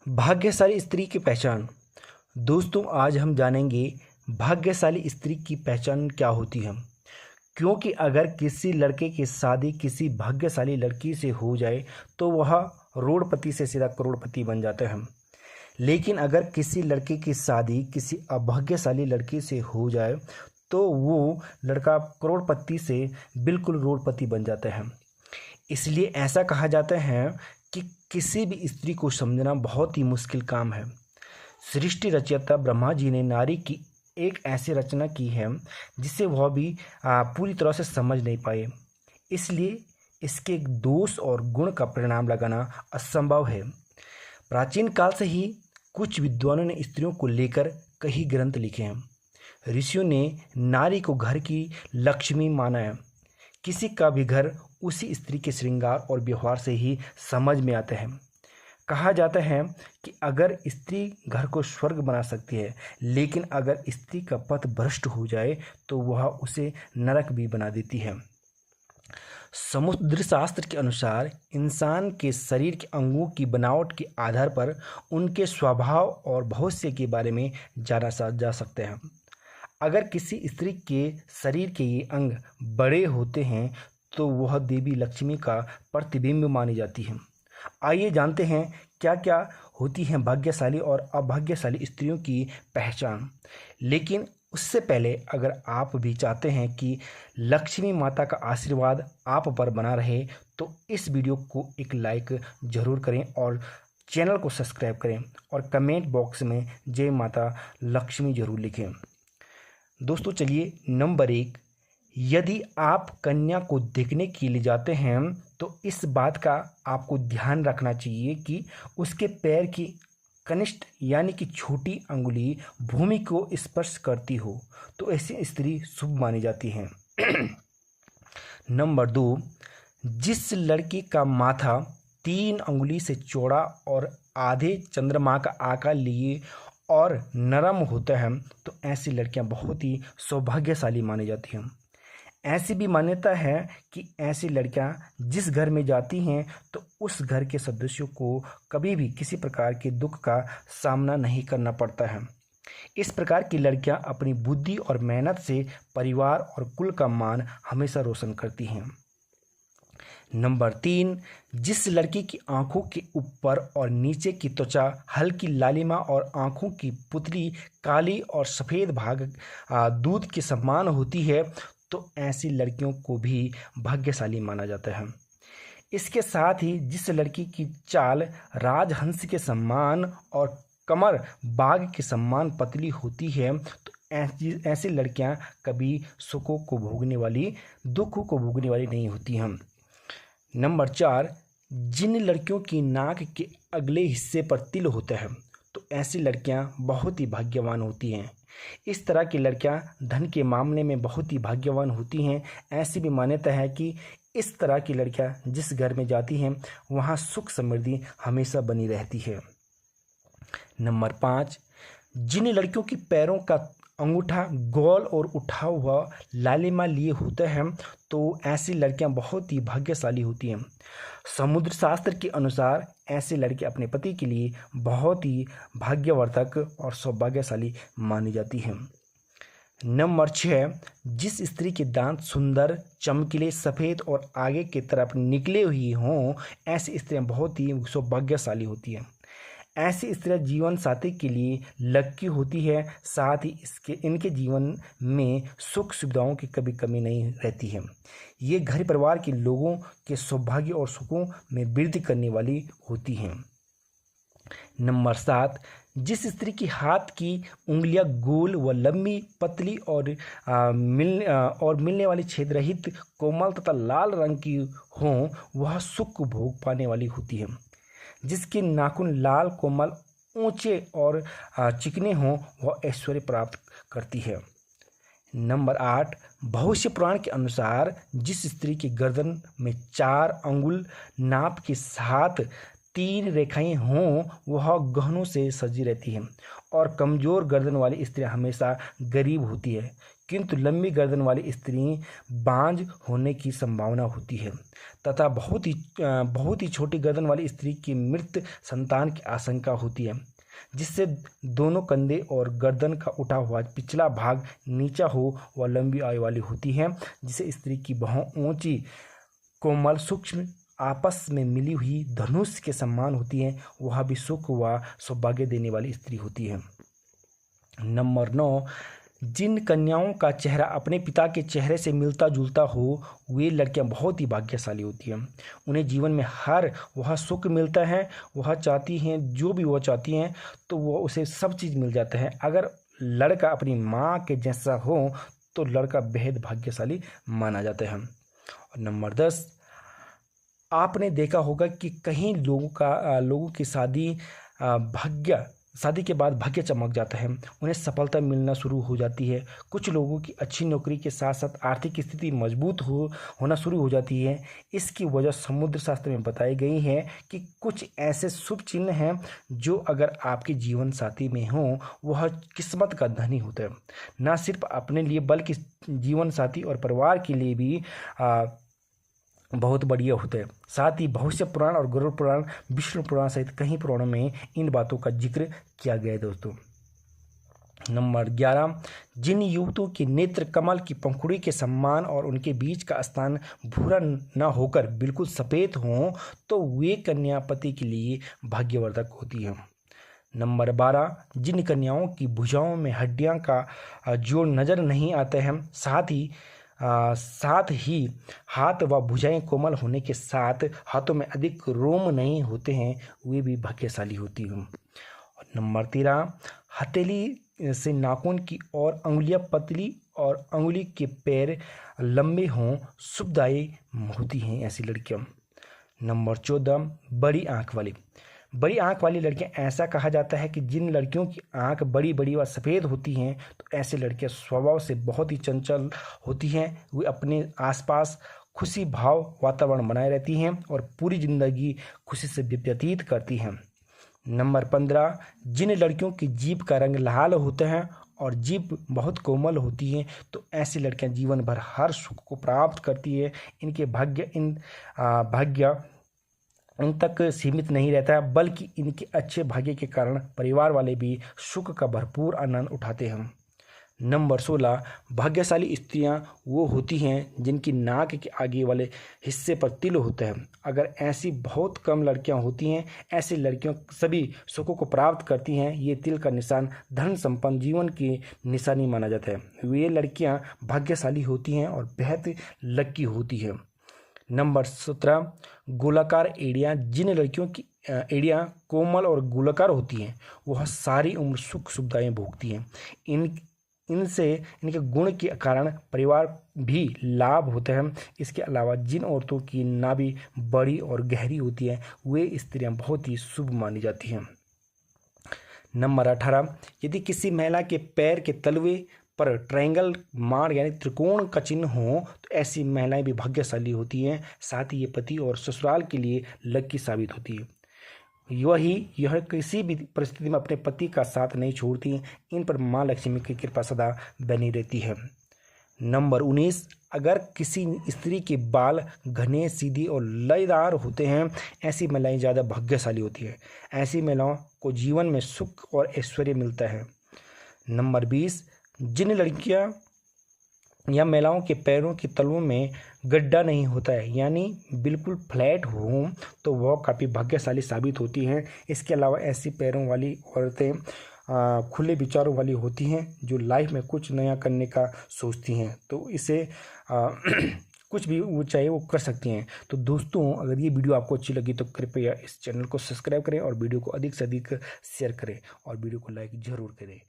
भाग्यशाली स्त्री की पहचान। दोस्तों, आज हम जानेंगे भाग्यशाली स्त्री की पहचान क्या होती है। क्योंकि अगर किसी लड़के की शादी किसी भाग्यशाली लड़की से हो जाए तो वह करोड़पति से सीधा करोड़पति बन जाता है। लेकिन अगर किसी लड़के की शादी किसी अभाग्यशाली लड़की से हो जाए तो वो लड़का करोड़पति से बिल्कुल रोड़पति बन जाता है। इसलिए ऐसा कहा जाता है कि किसी भी स्त्री को समझना बहुत ही मुश्किल काम है। सृष्टि रचयिता ब्रह्मा जी ने नारी की एक ऐसी रचना की है जिसे वह भी पूरी तरह से समझ नहीं पाए। इसलिए इसके दोष और गुण का परिणाम लगाना असंभव है। प्राचीन काल से ही कुछ विद्वानों ने स्त्रियों को लेकर कई ग्रंथ लिखे हैं। ऋषियों ने नारी को घर की लक्ष्मी माना है। किसी का भी घर उसी स्त्री के श्रृंगार और व्यवहार से ही समझ में आता है। कहा जाता है कि अगर स्त्री घर को स्वर्ग बना सकती है, लेकिन अगर स्त्री का पथ भ्रष्ट हो जाए तो वह उसे नरक भी बना देती है। समुद्र शास्त्र के अनुसार इंसान के शरीर के अंगों की बनावट के आधार पर उनके स्वभाव और भविष्य के बारे में जाना जा सकते हैं। अगर किसी स्त्री के शरीर के ये अंग बड़े होते हैं तो वह देवी लक्ष्मी का प्रतिबिंब मानी जाती है। आइए जानते हैं क्या क्या होती हैं भाग्यशाली और अभाग्यशाली स्त्रियों की पहचान। लेकिन उससे पहले अगर आप भी चाहते हैं कि लक्ष्मी माता का आशीर्वाद आप पर बना रहे तो इस वीडियो को एक लाइक ज़रूर करें और चैनल को सब्सक्राइब करें और कमेंट बॉक्स में जय माता लक्ष्मी ज़रूर लिखें। दोस्तों, चलिए नंबर 1, यदि आप कन्या को देखने के लिए जाते हैं तो इस बात का आपको ध्यान रखना चाहिए कि उसके पैर की कनिष्ठ यानी कि छोटी अंगुली भूमि को स्पर्श करती हो तो ऐसी स्त्री शुभ मानी जाती है। नंबर 2, जिस लड़की का माथा 3 अंगुली से चौड़ा और आधे चंद्रमा का आकार लिए और नरम होता है तो ऐसी लड़कियां बहुत ही सौभाग्यशाली मानी जाती हैं। ऐसी भी मान्यता है कि ऐसी लड़कियां जिस घर में जाती हैं तो उस घर के सदस्यों को कभी भी किसी प्रकार के दुख का सामना नहीं करना पड़ता है। इस प्रकार की लड़कियां अपनी बुद्धि और मेहनत से परिवार और कुल का मान हमेशा रोशन करती हैं। नंबर 3, जिस लड़की की आंखों के ऊपर और नीचे की त्वचा हल्की लालिमा और आंखों की पुतली काली और सफ़ेद भाग दूध के समान होती है तो ऐसी लड़कियों को भी भाग्यशाली माना जाता है। इसके साथ ही जिस लड़की की चाल राजहंस के समान और कमर बाघ के समान पतली होती है तो ऐसी लड़कियां कभी सुखों को भोगने वाली दुखों को भोगने वाली नहीं होती हैं। नंबर 4, जिन लड़कियों की नाक के अगले हिस्से पर तिल होता है तो ऐसी लड़कियां बहुत ही भाग्यवान होती हैं। इस तरह की लड़कियां धन के मामले में बहुत ही भाग्यवान होती हैं। ऐसी भी मान्यता है कि इस तरह की लड़कियां जिस घर में जाती हैं वहां सुख समृद्धि हमेशा बनी रहती है। नंबर 5, जिन लड़कियों की पैरों का अंगूठा गोल और उठा हुआ लालिमा लिए होता है तो ऐसी लड़कियां बहुत ही भाग्यशाली होती हैं। समुद्र शास्त्र के अनुसार ऐसे लड़के अपने पति के लिए बहुत ही भाग्यवर्धक और सौभाग्यशाली मानी जाती हैं। नंबर 6, जिस स्त्री के दांत सुंदर चमकीले सफ़ेद और आगे की तरफ निकले हुए हों ऐसी स्त्रियां बहुत ही सौभाग्यशाली होती हैं। ऐसी स्त्रियां जीवन साथी के लिए लक्की होती है। साथ ही इनके जीवन में सुख सुविधाओं की कभी कमी नहीं रहती है। ये घर परिवार के लोगों के सौभाग्य और सुखों में वृद्धि करने वाली होती हैं। नंबर 7, जिस स्त्री की हाथ की उंगलियां गोल व लंबी पतली और मिलने वाली छेद रहित कोमल तथा लाल रंग की हों वह सुख भोग पाने वाली होती है। जिसके नाखून लाल कोमल ऊंचे और चिकने हों वह ऐश्वर्य प्राप्त करती है। नंबर 8, भविष्य पुराण के अनुसार जिस स्त्री की गर्दन में 4 अंगुल नाप के साथ 3 रेखाएं हों वह गहनों से सजी रहती है और कमज़ोर गर्दन वाली स्त्री हमेशा गरीब होती है किंतु लंबी गर्दन वाली स्त्री बांझ होने की संभावना होती है तथा बहुत ही छोटी गर्दन वाली स्त्री की मृत संतान की आशंका होती है, जिससे दोनों कंधे और गर्दन का उठा हुआ पिछला भाग नीचा हो व लंबी आयु वाली होती है, जिसे स्त्री की बहुत ऊंची कोमल सूक्ष्म आपस में मिली हुई धनुष के समान होती है। वह भी सुख व सौभाग्य देने वाली स्त्री होती है। नंबर 9, जिन कन्याओं का चेहरा अपने पिता के चेहरे से मिलता जुलता हो वे लड़कियां बहुत ही भाग्यशाली होती हैं। उन्हें जीवन में हर वह सुख मिलता है, वह चाहती हैं जो भी वह चाहती हैं तो वह उसे सब चीज़ मिल जाता है। अगर लड़का अपनी माँ के जैसा हो तो लड़का बेहद भाग्यशाली माना जाता है। और नंबर 10, आपने देखा होगा कि कहीं लोगों की शादी के बाद भाग्य चमक जाता है, उन्हें सफलता मिलना शुरू हो जाती है। कुछ लोगों की अच्छी नौकरी के साथ साथ आर्थिक स्थिति मजबूत होना शुरू हो जाती है। इसकी वजह समुद्र शास्त्र में बताई गई है कि कुछ ऐसे शुभ चिन्ह हैं जो अगर आपके जीवन साथी में हो वह किस्मत का धनी होता है, न सिर्फ अपने लिए बल्कि जीवन साथी और परिवार के लिए भी बहुत बढ़िया होता है। साथ ही भविष्य पुराण और गरुड़ पुराण, विष्णु पुराण सहित कई पुराणों में इन बातों का जिक्र किया गया है दोस्तों। नंबर 11, जिन युवकों के नेत्र कमल की पंखुड़ी के समान और उनके बीच का स्थान भूरा न होकर बिल्कुल सफ़ेद हों तो वे कन्या पति के लिए भाग्यवर्धक होती हैं। नंबर 12, जिन कन्याओं की भुजाओं में हड्डियां का जोड़ नजर नहीं आता है, साथ ही हाथ व भुजाएं कोमल होने के साथ हाथों में अधिक रोम नहीं होते हैं, वे भी भाग्यशाली होती हैं। और नंबर 13, हथेली से नाखून की और अंगुलियां पतली और अंगुली के पैर लंबे हों, शुभदायी होती हैं ऐसी लड़कियां। नंबर 14, बड़ी आंख वाली लड़कियां, ऐसा कहा जाता है कि जिन लड़कियों की आंख बड़ी बड़ी व सफ़ेद होती हैं तो ऐसी लड़कियां स्वभाव से बहुत ही चंचल होती हैं। वे अपने आसपास खुशी भाव वातावरण बनाए रहती हैं और पूरी ज़िंदगी खुशी से व्यतीत करती हैं। नंबर 15, जिन लड़कियों की जीभ का रंग लाल होता है और जीभ बहुत कोमल होती है तो ऐसी लड़कियां जीवन भर हर सुख को प्राप्त करती है। इनके भाग्य उन तक सीमित नहीं रहता बल्कि इनके अच्छे भाग्य के कारण परिवार वाले भी सुख का भरपूर आनंद उठाते हैं। नंबर 16, भाग्यशाली स्त्रियां वो होती हैं जिनकी नाक के आगे वाले हिस्से पर तिल होता है। अगर ऐसी बहुत कम लड़कियां होती हैं, ऐसी लड़कियां सभी सुखों को प्राप्त करती हैं। ये तिल का निशान धन संपन्न जीवन की निशानी माना जाता है। वे लड़कियां भाग्यशाली होती हैं और बेहद लकी होती है। नंबर 17, गोलाकार एड़ियाँ, जिन लड़कियों की एड़ियाँ कोमल और गोलाकार होती हैं वह सारी उम्र सुख सुविधाएं भोगती हैं। इनके गुण के कारण परिवार भी लाभ होता है। इसके अलावा जिन औरतों की नाभि बड़ी और गहरी होती है वे स्त्रियां बहुत ही शुभ मानी जाती हैं। नंबर 18, यदि किसी महिला के पैर के तलवे पर ट्रायंगल मार्क यानी त्रिकोण का चिन्ह हो तो ऐसी महिलाएं भी भाग्यशाली होती हैं। साथ ही ये पति और ससुराल के लिए लकी साबित होती है। यह किसी भी परिस्थिति में अपने पति का साथ नहीं छोड़ती। इन पर माँ लक्ष्मी की कृपा सदा बनी रहती है। नंबर 19, अगर किसी स्त्री के बाल घने सीधी और लयदार होते हैं ऐसी महिलाएं ज़्यादा भाग्यशाली होती है। ऐसी महिलाओं को जीवन में सुख और ऐश्वर्य मिलता है। नंबर 20, जिन लड़कियां या महिलाओं के पैरों के तलवों में गड्ढा नहीं होता है यानी बिल्कुल फ्लैट हो तो वह काफ़ी भाग्यशाली साबित होती हैं। इसके अलावा ऐसी पैरों वाली औरतें खुले विचारों वाली होती हैं जो लाइफ में कुछ नया करने का सोचती हैं, तो इसे कुछ भी वो चाहे वो कर सकती हैं। तो दोस्तों, अगर ये वीडियो आपको अच्छी लगी तो कृपया इस चैनल को सब्सक्राइब करें और वीडियो को अधिक से अधिक शेयर करें और वीडियो को लाइक ज़रूर करें।